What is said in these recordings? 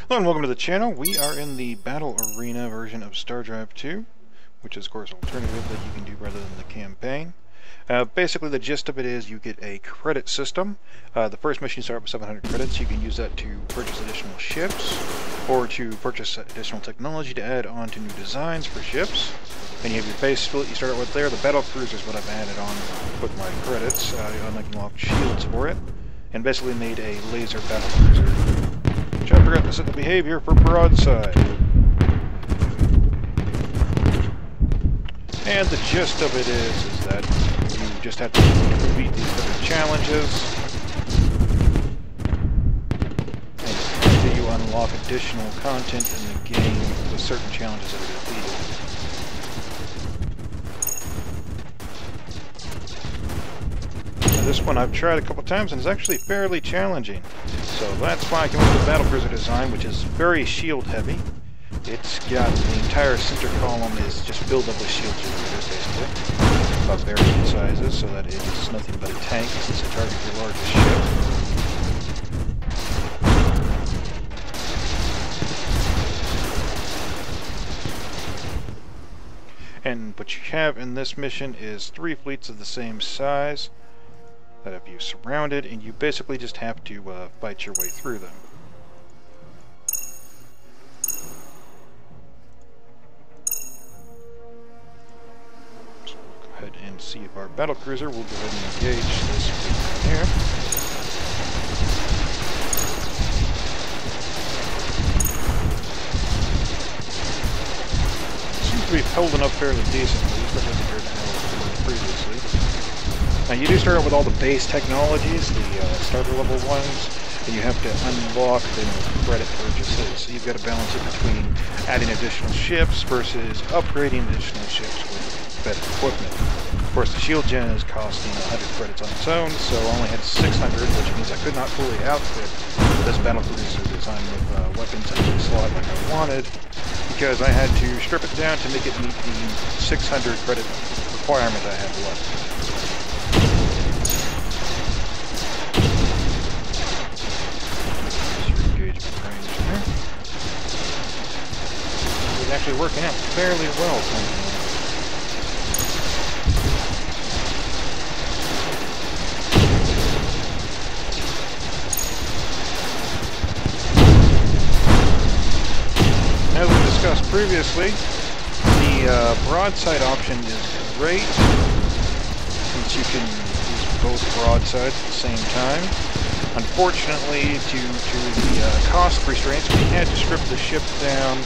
Hello and welcome to the channel. We are in the Battle Arena version of StarDrive 2, which is of course an alternative that you can do rather than the campaign. Basically the gist of it is you get a credit system. The first mission you start with 700 credits. You can use that to purchase additional ships, or to purchase additional technology to add on to new designs for ships. And you have your base fleet you start out with there. The battle cruiser is what I've added on with my credits. I unlocked shields for it, and basically made a laser battle cruiser. Which I forgot to set the behavior for broadside. And the gist of it is that you just have to beat these different challenges. And until you unlock additional content in the game with certain challenges that are defeated. This one I've tried a couple times and it's actually fairly challenging. So that's why I came up with the battlecruiser design, which is very shield heavy. It's got the entire center column is just filled up with shield generators basically, of varying sizes, so that it is nothing but a tank since it targets your largest ship. And what you have in this mission is 3 fleets of the same size that have you surrounded, and you basically just have to fight your way through them. So we'll go ahead and see if our battlecruiser will go ahead and engage this fleet here. Seems to be holding up fairly decently, especially compared to how it was previously. Now you do start out with all the base technologies, the starter level ones, and you have to unlock them with credit purchases. So you've got to balance it between adding additional ships versus upgrading additional ships with better equipment. Of course the shield gen is costing 100 credits on its own, so I only had 600, which means I could not fully outfit this battlecruiser design with weapons in the slot like I wanted, because I had to strip it down to make it meet the 600 credit requirement I have left. It's actually working out fairly well. As we discussed previously, the broadside option is great since you can use both broadsides at the same time. Unfortunately, due to the cost restraints, we had to strip the ship down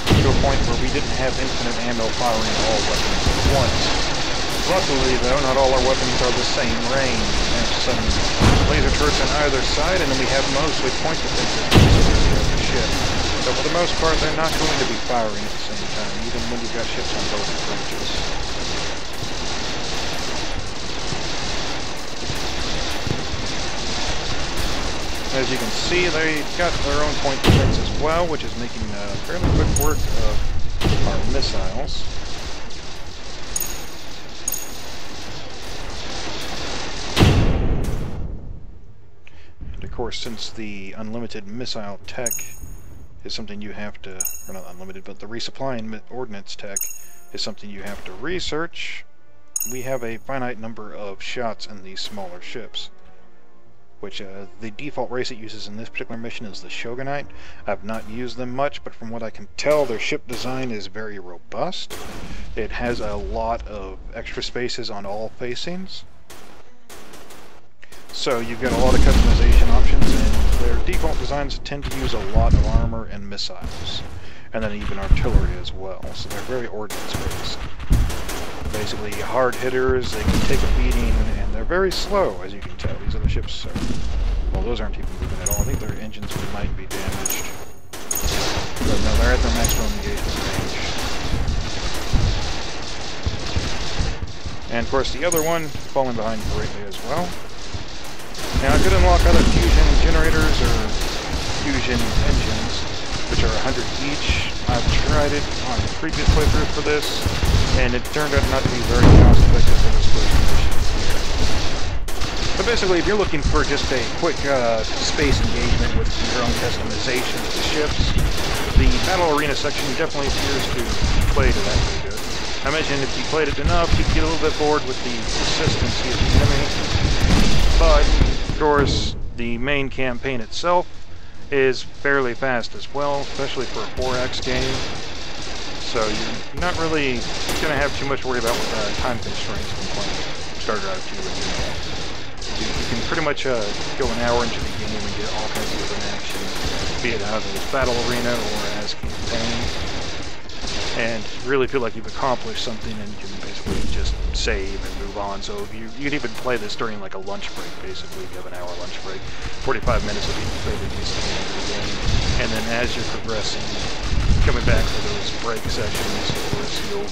to a point where we didn't have infinite ammo firing all weapons at once. Luckily, though, not all our weapons are the same range. We have some laser turrets on either side, and then we have mostly point defenses on the ship. So for the most part, they're not going to be firing at the same time, even when you've got ships on both approaches. As you can see, they've got their own point defense as well, which is making fairly quick work of our missiles. And of course, since the unlimited missile tech is something you have to, or not unlimited, but the resupplying ordnance tech is something you have to research, we have a finite number of shots in these smaller ships. Which the default race it uses in this particular mission is the Shogunite. I've not used them much, but from what I can tell, their ship design is very robust. It has a lot of extra spaces on all facings. So you've got a lot of customization options, and their default designs tend to use a lot of armor and missiles. And then even artillery as well, so they're very ordnance-based. Basically hard hitters, they can take a beating, and they're very slow, as you can tell. These other ships are, well, those aren't even moving at all. I think their engines might be damaged. But no, they're at their maximum engagement range. And of course the other one, falling behind greatly as well. Now I could unlock other fusion generators or fusion engines, which are 100 each. I've tried it on a previous playthrough for this, and it turned out not to be very cost effective for this first mission here. But basically, if you're looking for just a quick space engagement with your own customization of the ships, the Battle Arena section definitely appears to play to that pretty good. I mentioned if you played it enough, you could get a little bit bored with the consistency of the enemy. But, of course, the main campaign itself is fairly fast as well, especially for a 4X game. So you're not really going to have too much to worry about with time constraints when playing StarDrive 2 in general. You can pretty much go an hour into the game and get all kinds of different actions, be it either as Battle Arena or as campaign, and really feel like you've accomplished something and you can basically just save and move on. So you could even play this during like a lunch break, basically. If you have an hour lunch break, 45 minutes will be fairly decent into the game, and then as you're progressing, coming back for those break sessions, of course, you'll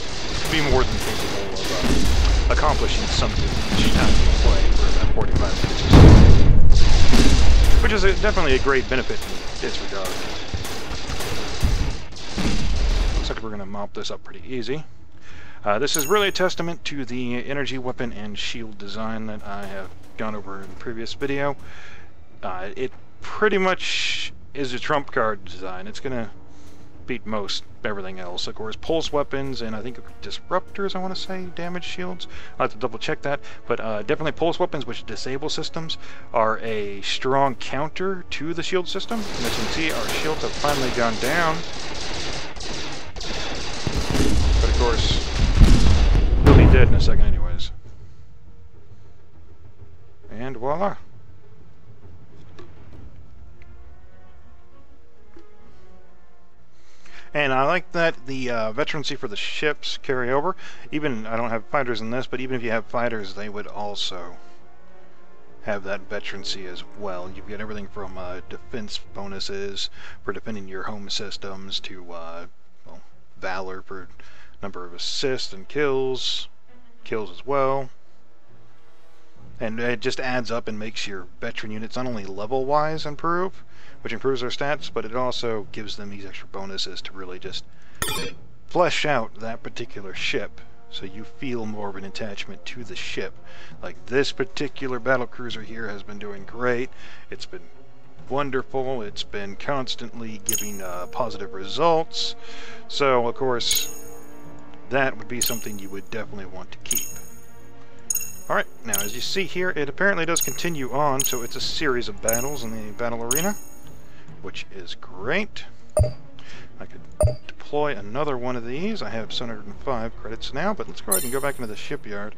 be more than capable of accomplishing something each time you play for about 45 minutes or so. Which is definitely a great benefit in this regard. Looks like we're going to mop this up pretty easy. This is really a testament to the energy weapon and shield design that I have gone over in the previous video. It pretty much is a trump card design. It's going to beat most everything else. Of course, pulse weapons and I think disruptors, I want to say, damage shields. I'll have to double check that, but definitely pulse weapons, which disable systems, are a strong counter to the shield system. And as you can see, our shields have finally gone down. But of course, we'll be dead in a second anyways. And voila. And I like that the veterancy for the ships carry over. Even, I don't have fighters in this, but even if you have fighters, they would also have that veterancy as well. You get everything from defense bonuses for defending your home systems to well, valor for number of assists and kills as well. And it just adds up and makes your veteran units not only level-wise improve, which improves their stats, but it also gives them these extra bonuses to really just flesh out that particular ship, so you feel more of an attachment to the ship. Like this particular battlecruiser here has been doing great. It's been wonderful. It's been constantly giving positive results. So, of course, that would be something you would definitely want to keep. Alright, now as you see here, it apparently does continue on, so it's a series of battles in the battle arena, which is great. I could deploy another one of these. I have 705 credits now, but let's go ahead and go back into the shipyard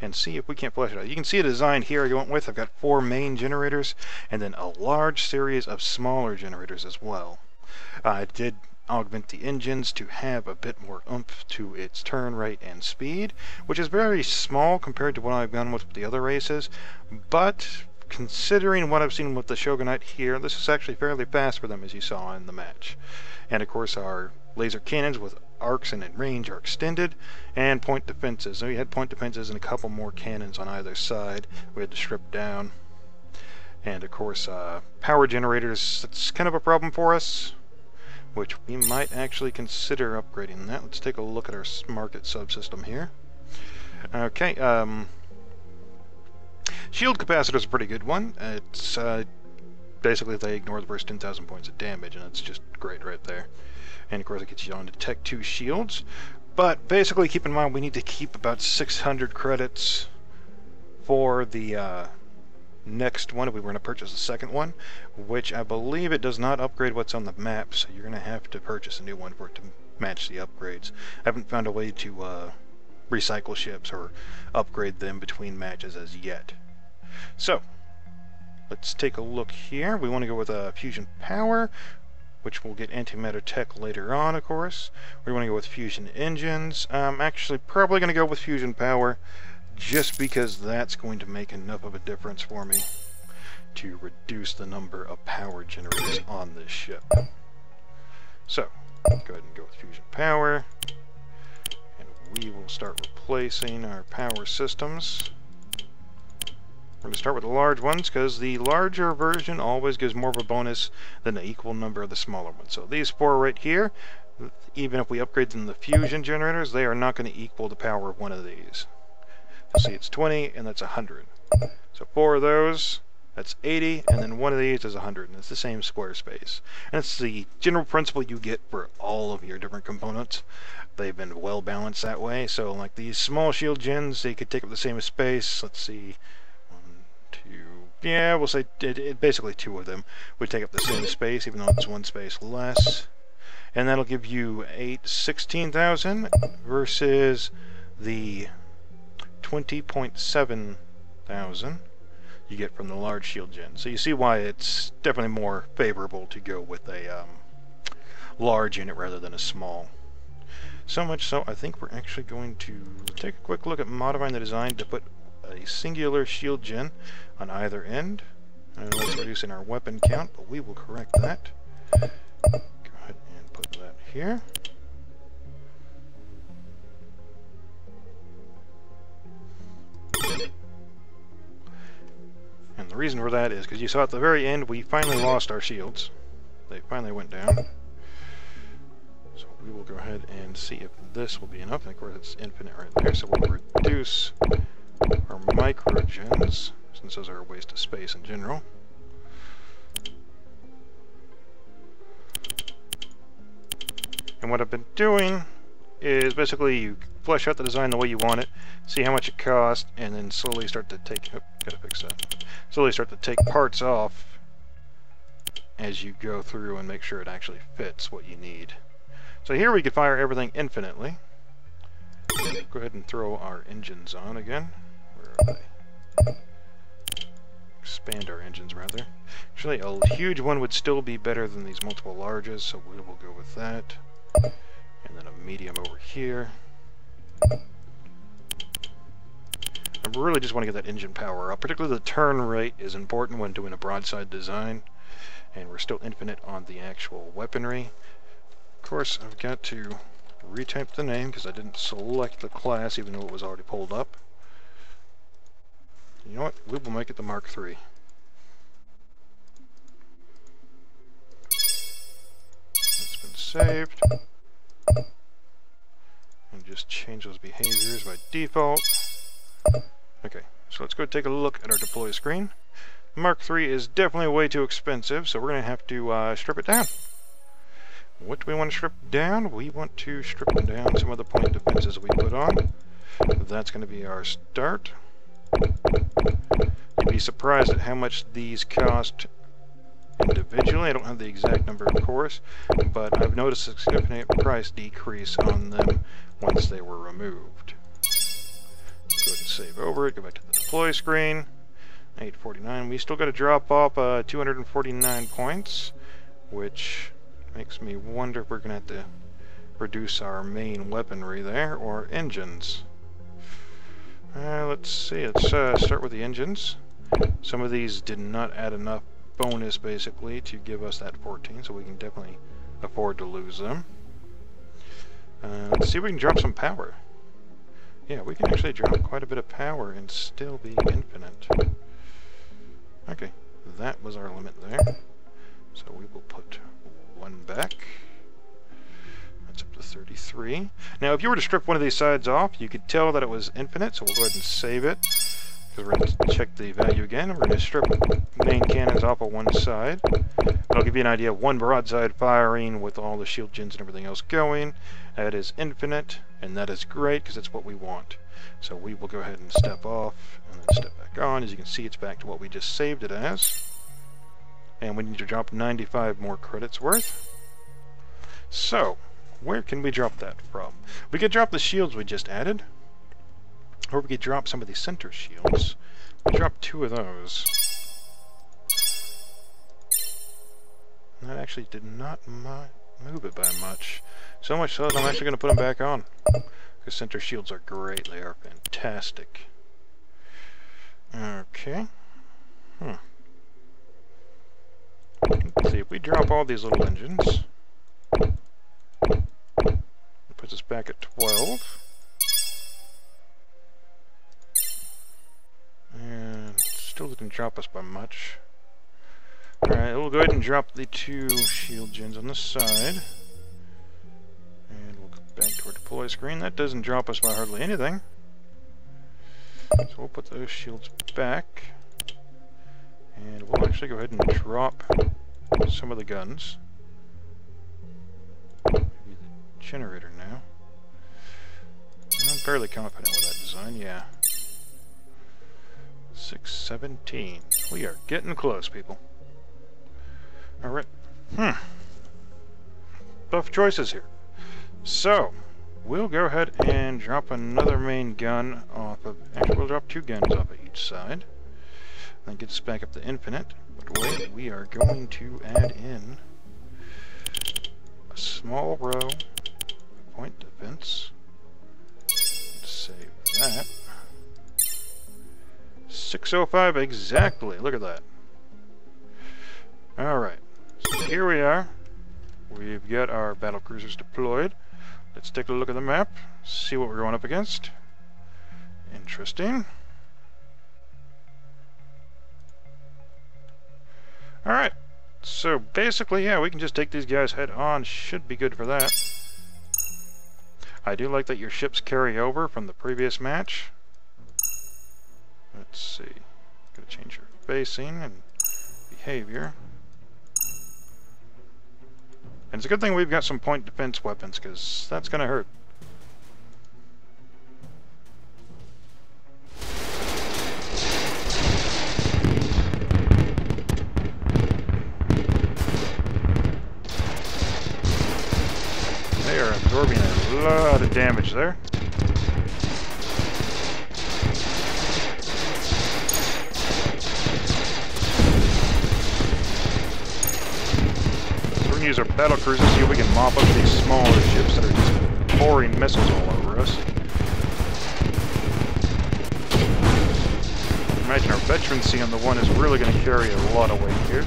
and see if we can't flesh it out. You can see a design here I went with. I've got 4 main generators and then a large series of smaller generators as well. I did augment the engines to have a bit more oomph to its turn rate and speed, which is very small compared to what I've gone with the other races, but considering what I've seen with the Shogunite here, this is actually fairly fast for them, as you saw in the match. And of course our laser cannons with arcs and in range are extended, and point defenses. So we had point defenses and a couple more cannons on either side we had to strip down. And of course power generators, that's kind of a problem for us, which we might actually consider upgrading that. Let's take a look at our market subsystem here. Okay, shield capacitor is a pretty good one. It's basically they ignore the first 10,000 points of damage, and it's just great right there. And of course it gets you on to Tech 2 shields. But basically keep in mind we need to keep about 600 credits for the next one if we were going to purchase the second one, which I believe it does not upgrade what's on the map, so you're going to have to purchase a new one for it to match the upgrades. I haven't found a way to recycle ships or upgrade them between matches as yet. So let's take a look here. We want to go with fusion power, which will get antimatter tech later on, of course. We want to go with fusion engines. I'm actually probably going to go with fusion power, just because that's going to make enough of a difference for me to reduce the number of power generators on this ship. So, go ahead and go with fusion power, and we will start replacing our power systems. We're going to start with the large ones, because the larger version always gives more of a bonus than the equal number of the smaller ones. So these 4 right here, even if we upgrade them to fusion generators, they are not going to equal the power of one of these. So see, it's 20, and that's 100. So 4 of those, that's 80, and then one of these is 100, and it's the same square space. And it's the general principle you get for all of your different components. They've been well balanced that way. So like these small shield gens, they could take up the same space. Let's see, 1, 2, yeah, we'll say basically 2 of them would take up the same space, even though it's 1 space less. And that'll give you 16,000 versus the 20.7 thousand you get from the large shield gen. So you see why it's definitely more favorable to go with a large unit rather than a small. So much so, I think we're actually going to take a quick look at modifying the design to put a singular shield gen on either end. And let's reduce in our weapon count, but we will correct that. Go ahead and put that here. And the reason for that is because you saw at the very end we finally lost our shields. They finally went down. So we will go ahead and see if this will be enough. And of course it's infinite right there, so we'll reduce our microgens, since those are a waste of space in general. And what I've been doing is basically you flesh out the design the way you want it, see how much it costs, and then slowly start to take, gotta fix that, slowly start to take parts off as you go through and make sure it actually fits what you need. So here we can fire everything infinitely. Go ahead and throw our engines on again. Where are they? Expand our engines rather. Actually, a huge one would still be better than these multiple larges, so we will go with that. And then a medium over here. I really just want to get that engine power up. Particularly the turn rate is important when doing a broadside design. And we're still infinite on the actual weaponry. Of course, I've got to retype the name because I didn't select the class even though it was already pulled up. You know what? We will make it the Mark III. It's been saved. And just change those behaviors by default. Okay, so let's go take a look at our deploy screen. Mark III is definitely way too expensive, so we're going to have to strip it down. What do we want to strip down? We want to strip down some of the point defenses we put on. That's going to be our start. You'd be surprised at how much these cost individually. I don't have the exact number, of course, but I've noticed a significant price decrease on them once they were removed. Go ahead and save over it, go back to the deploy screen. 849. We still got to drop off 249 points, which makes me wonder if we're going to have to reduce our main weaponry there, or engines. Let's see, let's start with the engines. Some of these did not add enough bonus, basically, to give us that 14, so we can definitely afford to lose them. Let's see if we can drop some power. Yeah, we can actually drop quite a bit of power and still be infinite. Okay, that was our limit there. So we will put 1 back. That's up to 33. Now, if you were to strip one of these sides off, you could tell that it was infinite, so we'll go ahead and save it. Because we're going to check the value again. We're going to strip main cannons off of one side. That'll give you an idea of one broadside firing with all the shield gens and everything else going. That is infinite, and that is great because that's what we want. So we will go ahead and step off and then step back on. As you can see, it's back to what we just saved it as. And we need to drop 95 more credits worth. So, where can we drop that from? We could drop the shields we just added. Or we could drop some of these center shields. We dropped 2 of those. That actually did not move it by much. So much so that I'm actually going to put them back on. Because center shields are great. They are fantastic. Okay. Let's see, if we drop all these little engines, it puts us back at 12. And still didn't drop us by much. Alright, we'll go ahead and drop the 2 shield gens on the side. And we'll go back to our deploy screen. That doesn't drop us by hardly anything. So we'll put those shields back. And we'll actually go ahead and drop some of the guns. Maybe the generator now. I'm fairly confident with that design, yeah. 617. We are getting close, people. Alright. Tough choices here. So, we'll go ahead and drop another main gun off of... Actually, we'll drop 2 guns off of each side. Then get us back up to infinite. But wait, we are going to add in a small row of point defense. Let's save that. 605 exactly. Look at that. Alright. So here we are. We've got our battle cruisers deployed. Let's take a look at the map. See what we're going up against. Interesting. Alright. So basically, yeah, we can just take these guys head on. Should be good for that. I do like that your ships carry over from the previous match. Let's see. Gotta change your facing and behavior. And it's a good thing we've got some point defense weapons, because that's gonna hurt. They are absorbing a lot of damage there. Use our battle cruisers, see if we can mop up these smaller ships that are just pouring missiles all over us. Imagine our Veterancy on the one is really going to carry a lot of weight here.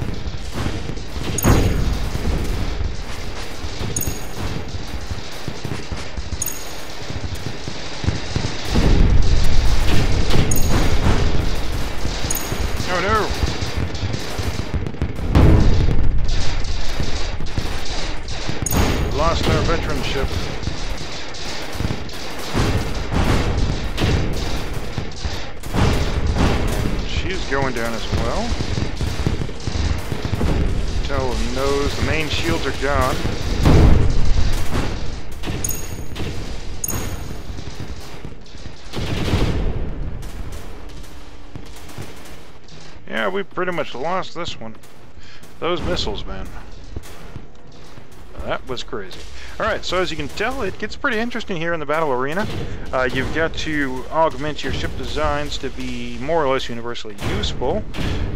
Oh no! Lost our veteran ship. And she's going down as well. Tell knows the main shields are gone. Yeah, we pretty much lost this one. Those missiles, man. That was crazy. Alright, so as you can tell, it gets pretty interesting here in the battle arena. You've got to augment your ship designs to be more or less universally useful,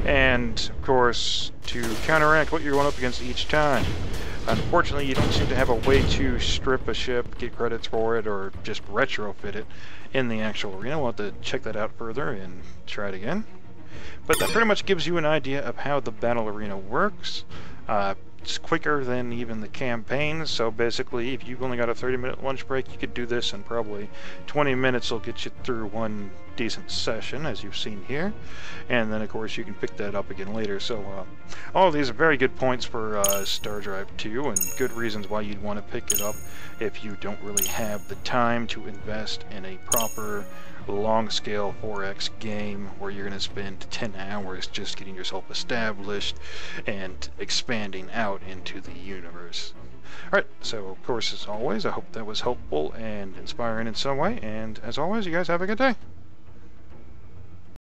and, of course, to counteract what you're going up against each time. Unfortunately, you don't seem to have a way to strip a ship, get credits for it, or just retrofit it in the actual arena. We'll have to check that out further and try it again. But that pretty much gives you an idea of how the battle arena works. It's quicker than even the campaigns, so basically if you've only got a 30-minute lunch break, you could do this in probably 20 minutes will get you through one decent session, as you've seen here. And then of course you can pick that up again later. So all of these are very good points for StarDrive 2, and good reasons why you'd want to pick it up if you don't really have the time to invest in a proper long-scale 4X game where you're going to spend 10 hours just getting yourself established and expanding out into the universe. Alright, so of course, as always, I hope that was helpful and inspiring in some way, and as always, you guys have a good day.